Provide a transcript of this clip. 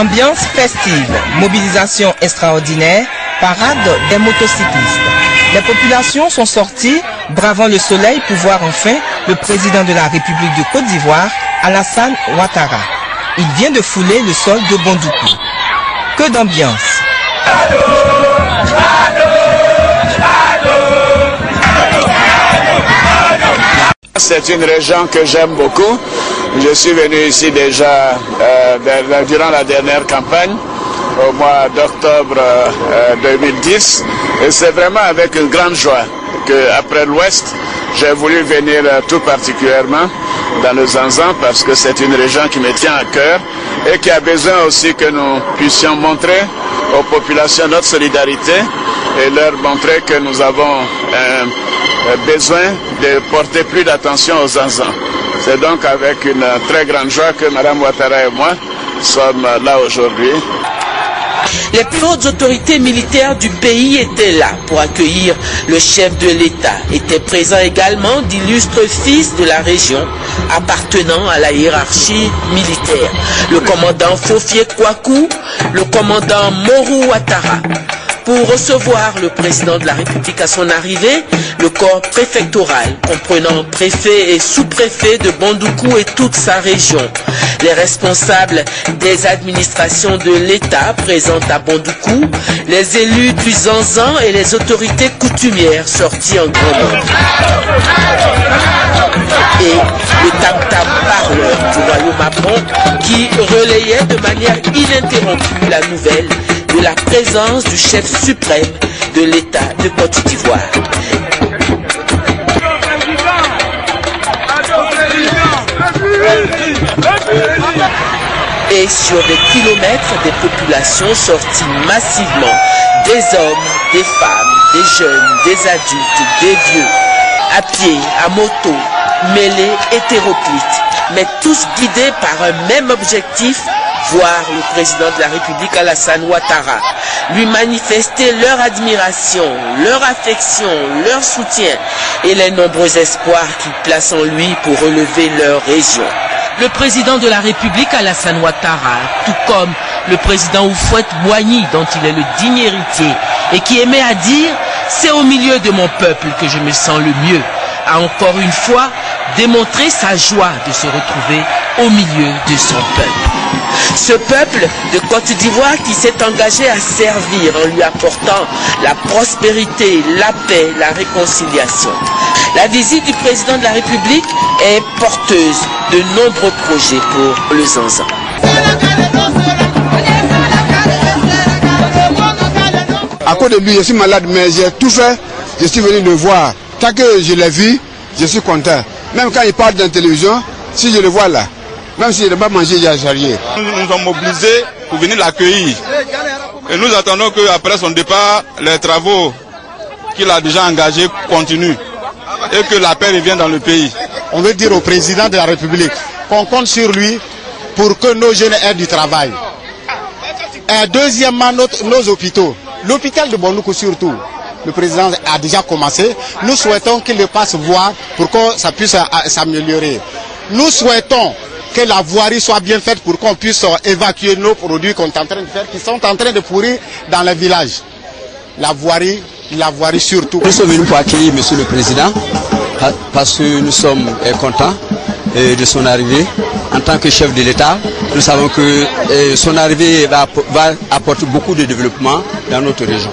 Ambiance festive, mobilisation extraordinaire, parade des motocyclistes. Les populations sont sorties, bravant le soleil pour voir enfin le président de la République de Côte d'Ivoire, Alassane Ouattara. Il vient de fouler le sol de Bondoukou. Que d'ambiance! C'est une région que j'aime beaucoup. Je suis venu ici déjà durant la dernière campagne, au mois d'octobre 2010. Et c'est vraiment avec une grande joie qu'après l'Ouest, j'ai voulu venir tout particulièrement dans le Zanzan parce que c'est une région qui me tient à cœur et qui a besoin aussi que nous puissions montrer aux populations notre solidarité et leur montrer que nous avons besoin de porter plus d'attention aux Zanzans. C'est donc avec une très grande joie que Mme Ouattara et moi sommes là aujourd'hui. Les plus hautes autorités militaires du pays étaient là pour accueillir le chef de l'État. Étaient présents également d'illustres fils de la région appartenant à la hiérarchie militaire. Le commandant Fofié Kouakou, le commandant Morou Ouattara. Pour recevoir le président de la République à son arrivée, le corps préfectoral, comprenant préfet et sous-préfet de Bondoukou et toute sa région, les responsables des administrations de l'État présentes à Bondoukou, les élus du Zanzan et les autorités coutumières sorties en grand nombre. Et le tam-tam parleur du royaume Abon qui relayait de manière ininterrompue la nouvelle de la présence du chef suprême de l'État de Côte d'Ivoire. Et sur des kilomètres, des populations sorties massivement, des hommes, des femmes, des jeunes, des adultes, des vieux, à pied, à moto, mêlés, hétéroclites, mais tous guidés par un même objectif, voir le président de la République Alassane Ouattara, lui manifester leur admiration, leur affection, leur soutien et les nombreux espoirs qu'ils placent en lui pour relever leur région. Le président de la République Alassane Ouattara, tout comme le président Houphouët-Boigny dont il est le digne héritier et qui aimait à dire « c'est au milieu de mon peuple que je me sens le mieux », a encore une fois démontré sa joie de se retrouver au milieu de son peuple. Ce peuple de Côte d'Ivoire qui s'est engagé à servir en lui apportant la prospérité, la paix, la réconciliation. La visite du président de la République est porteuse de nombreux projets pour le Zanzan. À cause de lui, je suis malade, mais j'ai tout fait. Je suis venu le voir. Tant que je l'ai vu, je suis content. Même quand il parle dans la télévision, si je le vois là, même si je n'ai pas mangé, il y a rien. Nous sommes mobilisés pour venir l'accueillir. Et nous attendons qu'après son départ, les travaux qu'il a déjà engagés continuent. Et que la paix revienne dans le pays. On veut dire au président de la République qu'on compte sur lui pour que nos jeunes aient du travail. Et deuxièmement, nos hôpitaux. L'hôpital de Bondoukou surtout. Le président a déjà commencé. Nous souhaitons qu'il le passe voir pour que ça puisse s'améliorer. Nous souhaitons que la voirie soit bien faite pour qu'on puisse évacuer nos produits qu'on est en train de faire, qui sont en train de pourrir dans les villages. La voirie surtout. Nous sommes venus pour accueillir Monsieur le Président parce que nous sommes contents de son arrivée. En tant que chef de l'État, nous savons que son arrivée va apporter beaucoup de développement dans notre région.